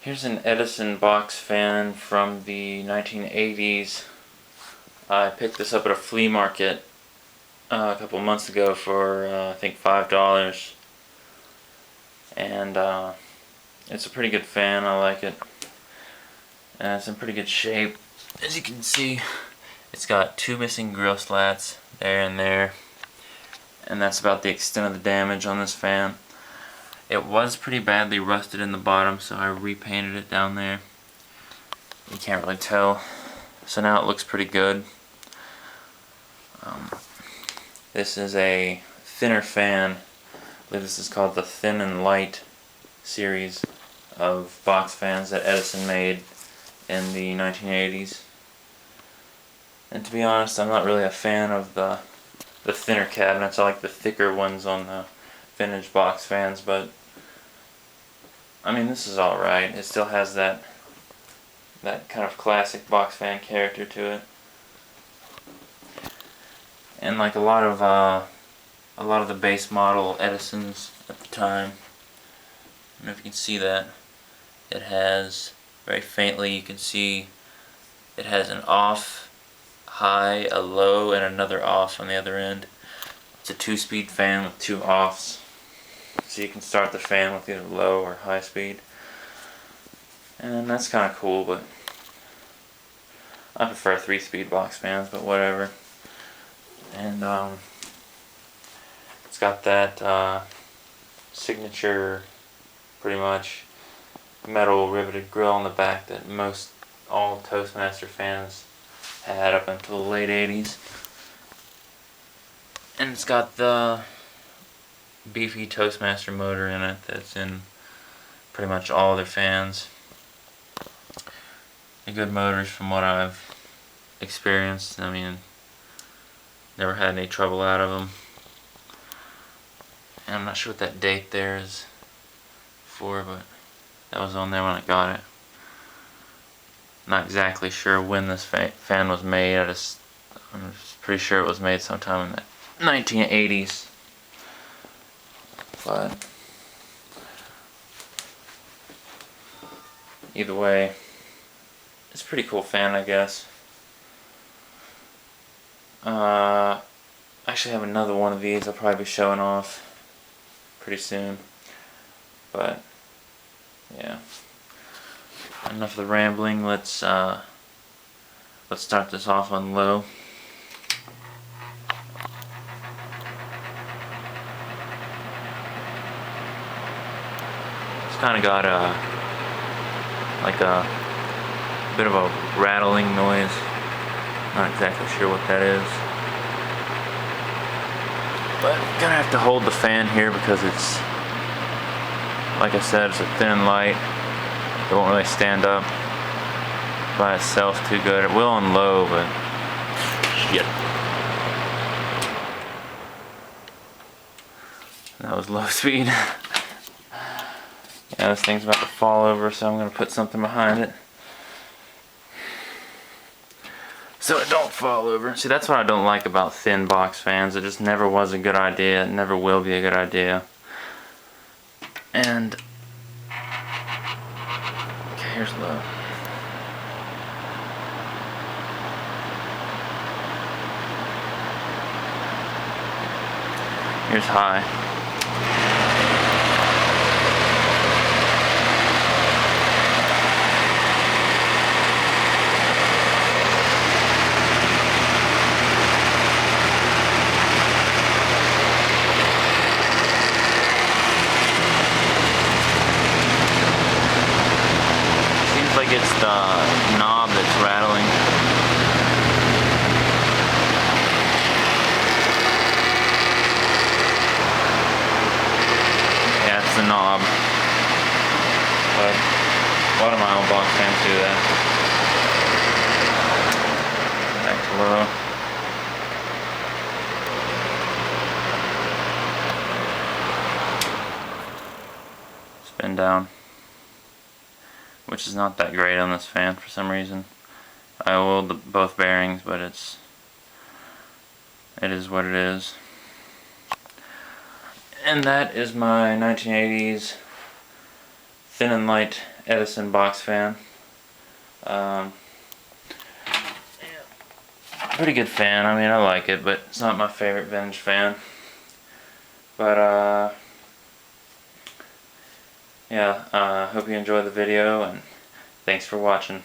Here's an Edison box fan from the 1980s. I picked this up at a flea market a couple months ago for I think $5, and it's a pretty good fan. I like it, and it's in pretty good shape. As you can see, it's got two missing grill slats there and there, and that's about the extent of the damage on this fan. It was pretty badly rusted in the bottom, so I repainted it down there. You can't really tell. So now it looks pretty good. This is a thinner fan. I believe this is called the Thin and Light series of box fans that Edison made in the 1980s. And to be honest, I'm not really a fan of the thinner cabinets. I like the thicker ones on the vintage box fans, but I mean, this is alright. It still has that kind of classic box fan character to it. And like a lot of the base model Edisons at the time, I don't know if you can see that, it has, very faintly you can see, it has an off, high, a low, and another off on the other end. It's a 2-speed fan with 2 offs, so you can start the fan with either low or high speed. And that's kind of cool, but I prefer 3-speed box fans, but whatever. And it's got that signature, pretty much, metal riveted grill on the back that all Toastmaster fans had up until the late 80s. And it's got the beefy Toastmaster motor in it that's in pretty much all their fans. They're good motors from what I've experienced. I mean, never had any trouble out of them. And I'm not sure what that date there is for, but that was on there when I got it. Not exactly sure when this fan was made. I'm just pretty sure it was made sometime in the 1980s. But either way, it's a pretty cool fan, I guess. I actually have another one of these I'll probably be showing off pretty soon. But yeah, enough of the rambling. Let's start this off on low. It's kind of got like a bit of a rattling noise. Not exactly sure what that is, but I'm gonna have to hold the fan here because it's, like I said, it's a thin and light. It won't really stand up by itself too good. It will on low, but shit. That was low speed. Yeah, this thing's about to fall over, so I'm gonna put something behind it so it don't fall over. See, that's what I don't like about thin box fans. It just never was a good idea. It never will be a good idea. And okay, here's low. Here's high. Like it's the knob that's rattling. Yeah, it's the knob. But a lot of my old box fans do that. Back to low. Spin down. Which is not that great on this fan for some reason. I oiled both bearings, but it is what it is. And that is my 1980s Thin and Light Edison box fan. Um, Pretty good fan. I mean, I like it, but it's not my favorite vintage fan. But yeah, hope you enjoyed the video, and thanks for watching.